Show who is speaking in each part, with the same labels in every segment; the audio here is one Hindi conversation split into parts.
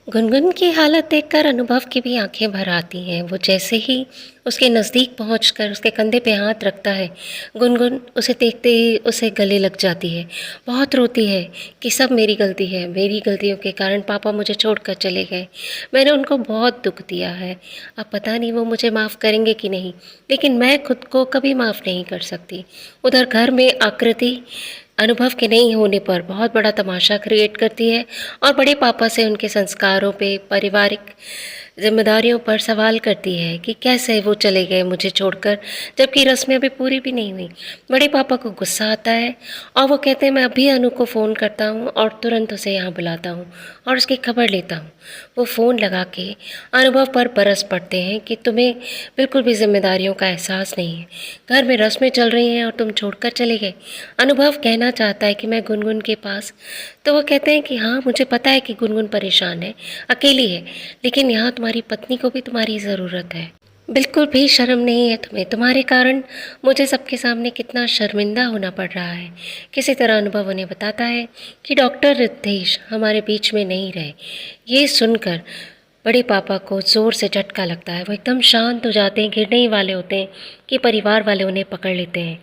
Speaker 1: गुनगुन की हालत देखकर अनुभव की भी आंखें भर आती हैं। वो जैसे ही उसके नज़दीक पहुंचकर उसके कंधे पे हाथ रखता है, गुनगुन उसे देखते ही उसे गले लग जाती है। बहुत रोती है कि सब मेरी गलती है, मेरी गलतियों के कारण पापा मुझे छोड़कर चले गए। मैंने उनको बहुत दुख दिया है। अब पता नहीं वो मुझे माफ़ करेंगे कि नहीं, लेकिन मैं खुद को कभी माफ़ नहीं कर सकती। उधर घर में आकृति अनुभव के नहीं होने पर बहुत बड़ा तमाशा क्रिएट करती है और बड़े पापा से उनके संस्कारों पे, पारिवारिक जिम्मेदारियों पर सवाल करती है कि कैसे वो चले गए मुझे छोड़कर, जबकि रस्में अभी पूरी भी नहीं हुई। बड़े पापा को गुस्सा आता है और वो कहते हैं मैं अभी अनु को फ़ोन करता हूँ और तुरंत उसे यहाँ बुलाता हूँ और उसकी खबर लेता हूँ। वो फ़ोन लगा के अनुभव पर बरस पड़ते हैं कि तुम्हें बिल्कुल भी जिम्मेदारियों का एहसास नहीं है, घर में रस्में चल रही हैं और तुम छोड़कर चले गए। अनुभव कहना चाहता है कि मैं गुनगुन के पास, तो वो कहते हैं कि हाँ मुझे पता है कि गुनगुन परेशान है, अकेली है, लेकिन यहाँ तुम्हारी पत्नी को भी तुम्हारी ज़रूरत है। बिल्कुल भी शर्म नहीं है तुम्हें, तुम्हारे कारण मुझे सबके सामने कितना शर्मिंदा होना पड़ रहा है। किसी तरह अनुभव उन्हें बताता है कि डॉक्टर रिद्धेश हमारे बीच में नहीं रहे। ये सुनकर बड़े पापा को ज़ोर से झटका लगता है। वो एकदम शांत हो जाते हैं, गिरने ही वाले होते हैं कि परिवार वाले उन्हें पकड़ लेते हैं।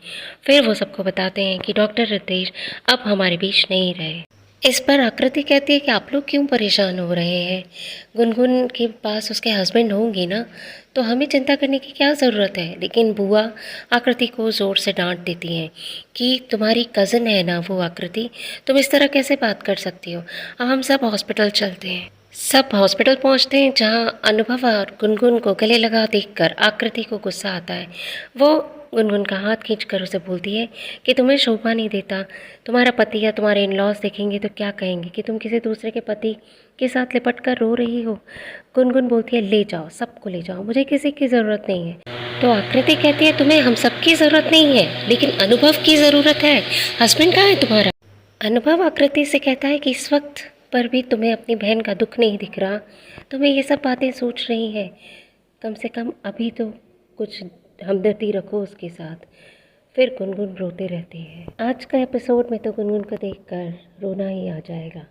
Speaker 1: फिर वो सबको बताते हैं कि डॉक्टर रितेश अब हमारे बीच नहीं रहे। इस पर आकृति कहती है कि आप लोग क्यों परेशान हो रहे हैं, गुनगुन के पास उसके हस्बैंड होंगे ना, तो हमें चिंता करने की क्या ज़रूरत है। लेकिन बुआ आकृति को ज़ोर से डांट देती हैं कि तुम्हारी कज़न है ना वो आकृति, तुम इस तरह कैसे बात कर सकती हो। अब हम सब हॉस्पिटल चलते हैं। सब हॉस्पिटल पहुंचते हैं जहां अनुभव और गुनगुन को गले लगा देखकर आकृति को गुस्सा आता है। वो गुनगुन का हाथ खींचकर उसे बोलती है कि तुम्हें शोभा नहीं देता, तुम्हारा पति या तुम्हारे इन लॉज देखेंगे तो क्या कहेंगे कि तुम किसी दूसरे के पति के साथ लिपट कर रो रही हो। गुनगुन बोलती है ले जाओ, सबको ले जाओ, मुझे किसी की ज़रूरत नहीं है। तो आकृति कहती है तुम्हें हम सबकी ज़रूरत नहीं है, लेकिन अनुभव की ज़रूरत है। हस्बैंड कहाँ है तुम्हारा। अनुभव आकृति से कहता है कि इस वक्त पर भी तुम्हें अपनी बहन का दुख नहीं दिख रहा, तुम्हें ये सब बातें सोच रही हैं, कम से कम अभी तो कुछ हमदर्दी रखो उसके साथ। फिर गुनगुन रोते रहती है। आज का एपिसोड में तो गुनगुन को देखकर रोना ही आ जाएगा।